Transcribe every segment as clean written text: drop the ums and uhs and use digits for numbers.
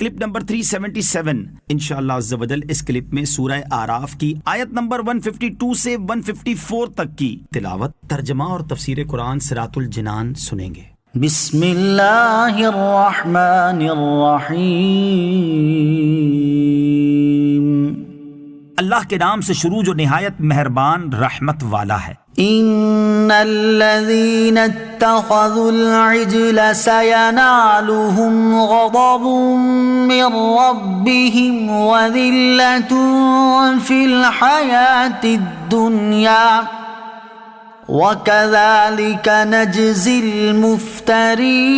Clip number 377 انشاءاللہ عز و جل. اس کلپ میں سورہ اعراف کی آیت نمبر 152 سے 154 تک کی تلاوت، ترجمہ اور تفسیر قرآن صراط الجنان سنیں گے. بسم اللہ الرحمن الرحیم. اللہ کے نام سے شروع جو نہایت مہربان رحمت والا ہے. ان الذین اتخذوا العجل سینالهم غضب من ربهم وذلة فی الحیاة الدنیا وَكَذَلِكَ نَجْزِي الْمُفْتَرِينَ.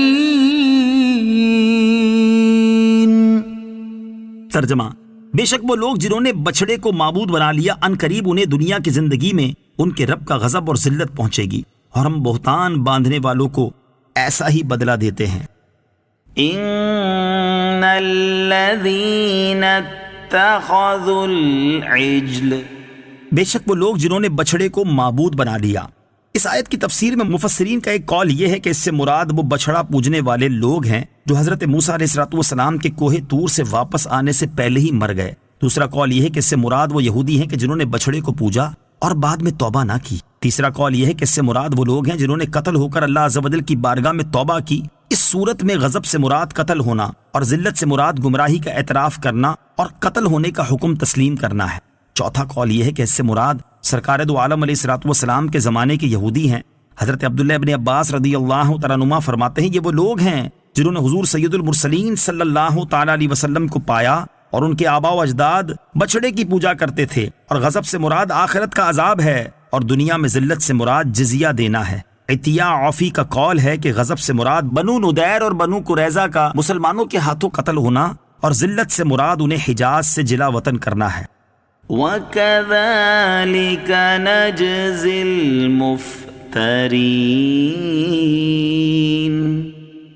ترجمہ: بے شک وہ لوگ جنہوں نے بچڑے کو معبود بنا لیا، ان قریب انہیں دنیا کی زندگی میں ان کے رب کا غضب اور ذلت پہنچے گی، اور ہم بہتان باندھنے والوں کو ایسا ہی بدلہ دیتے ہیں. ان الذین اتخذوا العجل، بے شک وہ لوگ جنہوں نے بچڑے کو معبود بنا لیا. اس آیت کی تفسیر میں مفسرین کا ایک قول یہ ہے کہ اس سے مراد وہ بچڑا پوجنے والے لوگ ہیں جو حضرت موسیٰ علیہ السلام کے کوہ طور سے واپس آنے سے پہلے ہی مر گئے. دوسرا قول یہ ہے کہ اس سے مراد وہ یہودی ہیں کہ جنہوں نے بچڑے کو پوجا اور بعد میں توبہ نہ کی. تیسرا قول یہ ہے کہ اس سے مراد وہ لوگ ہیں جنہوں نے قتل ہو کر اللہ عز و جل کی بارگاہ میں توبہ کی. اس صورت میں غضب سے مراد قتل ہونا اور ذلت سے مراد گمراہی کا اعتراف کرنا اور قتل ہونے کا حکم تسلیم کرنا ہے. چوتھا قول یہ ہے کہ اس سے مراد سرکار دو عالم علیہ السلام کے زمانے کے یہودی ہیں. حضرت عبداللہ ابن عباس رضی اللہ تعالیٰ عنہما فرماتے ہیں یہ وہ لوگ ہیں جنہوں نے حضور سید المرسلین صلی اللہ تعالیٰ علیہ وسلم کو پایا اور ان کے آباء و اجداد بچڑے کی پوجا کرتے تھے، اور غضب سے مراد آخرت کا عذاب ہے، اور دنیا میں ذلت سے مراد جزیہ دینا ہے. عطیہ عوفی کا قول ہے کہ غضب سے مراد بنو نذیر اور بنو قریظہ کا مسلمانوں کے ہاتھوں قتل ہونا، اور ذلت سے مراد انہیں حجاز سے جلا وطن کرنا ہے. وَكَذَلِكَ نَجْزِي الْمُفْتَرِينَ،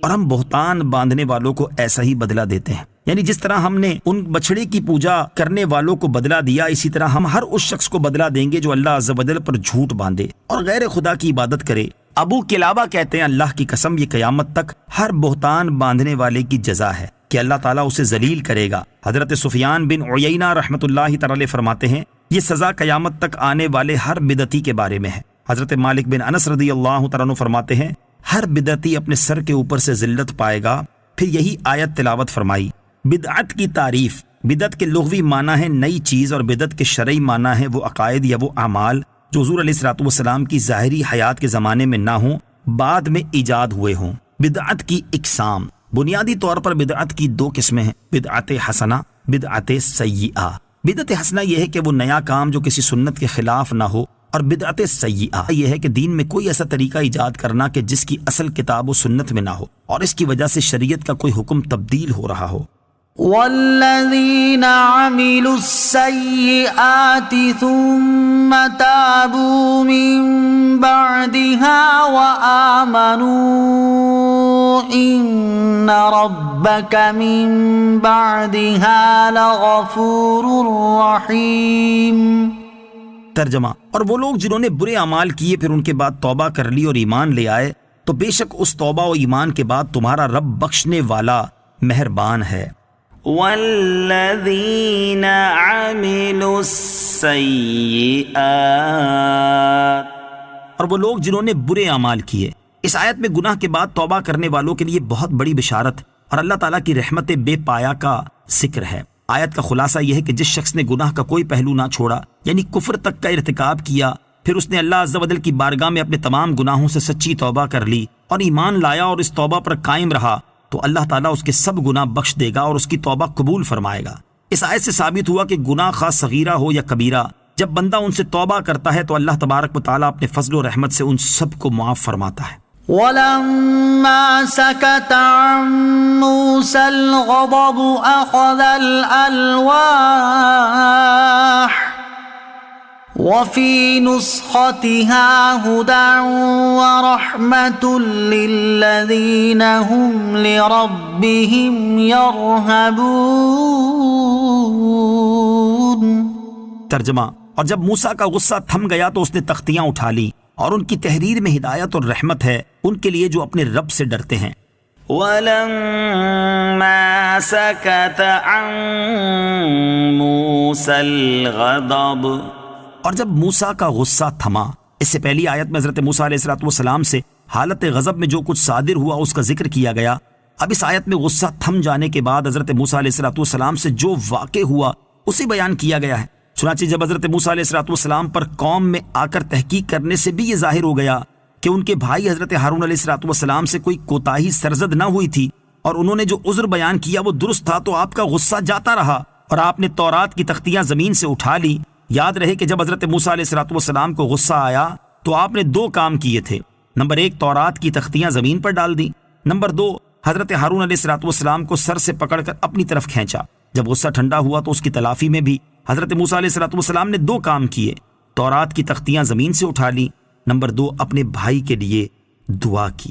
اور ہم بہتان باندھنے والوں کو ایسا ہی بدلہ دیتے ہیں. یعنی جس طرح ہم نے ان بچڑے کی پوجا کرنے والوں کو بدلہ دیا، اسی طرح ہم ہر اس شخص کو بدلہ دیں گے جو اللہ عز و جل پر جھوٹ باندھے اور غیر خدا کی عبادت کرے. ابو کلابہ کہتے ہیں اللہ کی قسم یہ قیامت تک ہر بہتان باندھنے والے کی جزا ہے کہ اللہ تعالیٰ اسے ذلیل کرے گا. حضرت سفیان بن عیینہ رحمۃ اللہ تعالی فرماتے ہیں یہ سزا قیامت تک آنے والے ہر بدعتی کے بارے میں ہے. حضرت مالک بن انس رضی اللہ تعالیٰ عنہ فرماتے ہیں ہر بدعتی اپنے سر کے اوپر سے ذلت پائے گا. پھر یہی آیت تلاوت فرمائی. بدعت کی تعریف: بدعت کے لغوی معنی ہے نئی چیز، اور بدعت کے شرعی معنی ہے وہ عقائد یا وہ اعمال جو حضور علیہ السلام کی ظاہری حیات کے زمانے میں نہ ہوں، بعد میں ایجاد ہوئے ہوں. بدعت کی اقسام: بنیادی طور پر بدعت کی دو قسمیں ہیں، بدعت حسنہ، بدعت سیئہ. بدعت حسنہ یہ ہے کہ وہ نیا کام جو کسی سنت کے خلاف نہ ہو، اور بدعت سیئہ یہ ہے کہ دین میں کوئی ایسا طریقہ ایجاد کرنا کہ جس کی اصل کتاب و سنت میں نہ ہو اور اس کی وجہ سے شریعت کا کوئی حکم تبدیل ہو رہا ہو. والذین عملوا السیئات ثم تابوا من بعدها وآمنوا ان ربک من بعدها لغفور رحیم. ترجمہ: اور وہ لوگ جنہوں نے برے اعمال کیے پھر ان کے بعد توبہ کر لی اور ایمان لے آئے تو بے شک اس توبہ و ایمان کے بعد تمہارا رب بخشنے والا مہربان ہے. والذین عملوا السیئات، اور وہ لوگ جنہوں نے برے اعمال کیے. اس آیت میں گناہ کے بعد توبہ کرنے والوں کے لیے بہت بڑی بشارت اور اللہ تعالیٰ کی رحمت بے پایا کا ذکر ہے. آیت کا خلاصہ یہ ہے کہ جس شخص نے گناہ کا کوئی پہلو نہ چھوڑا، یعنی کفر تک کا ارتکاب کیا، پھر اس نے اللہ عز و جل کی بارگاہ میں اپنے تمام گناہوں سے سچی توبہ کر لی اور ایمان لایا اور اس توبہ پر قائم رہا، تو اللہ تعالیٰ اس کے سب گناہ بخش دے گا اور اس کی توبہ قبول فرمائے گا. اس آیت سے ثابت ہوا کہ گناہ خواہ صغیرہ ہو یا کبیرہ، جب بندہ ان سے توبہ کرتا ہے تو اللہ تبارک و تعالیٰ اپنے فضل و رحمت سے ان سب کو معاف فرماتا ہے. ولما سكت عن موسى الغضب أخذ الألواح وفي نسختها هدى ورحمة للذين هم لربهم يرهبون. ترجمہ: اور جب موسیٰ کا غصہ تھم گیا تو اس نے تختیاں اٹھا لی، اور ان کی تحریر میں ہدایت اور رحمت ہے ان کے لیے جو اپنے رب سے ڈرتے ہیں. وَلَمَّا سَكَتَ عَن مُوسَى الْغَضَبُ، اور جب موسیٰ کا غصہ تھما. اس سے پہلی آیت میں حضرت موسیٰ علیہ السلام سے حالت غضب میں جو کچھ صادر ہوا اس کا ذکر کیا گیا. اب اس آیت میں غصہ تھم جانے کے بعد حضرت موسیٰ علیہ السلام سے جو واقع ہوا اسی بیان کیا گیا ہے. چنانچہ جب حضرت موسیٰ علیہ السلام پر قوم میں آ کر تحقیق کرنے سے بھی یہ ظاہر ہو گیا کہ ان کے بھائی حضرت ہارون علیہ السلام سے کوئی کوتاہی سرزد نہ ہوئی تھی اور انہوں نے جو عذر بیان کیا وہ درست تھا، تو آپ کا غصہ جاتا رہا اور آپ نے تورات کی تختیاں زمین سے اٹھا لی. یاد رہے کہ جب حضرت موسیٰ علیہ السلام کو غصہ آیا تو آپ نے دو کام کیے تھے. نمبر 1 تورات کی تختیاں زمین پر ڈال دی. نمبر 2 حضرت ہارون علیہ السلام کو سر سے پکڑ کر اپنی طرف کھینچا. جب غصہ ٹھنڈا ہوا تو اس کی تلافی میں بھی حضرت موسیٰ علیہ السلام نے دو کام کیے. تورات کی تختیاں زمین سے اٹھا لی. نمبر 2 اپنے بھائی کے لیے دعا کی.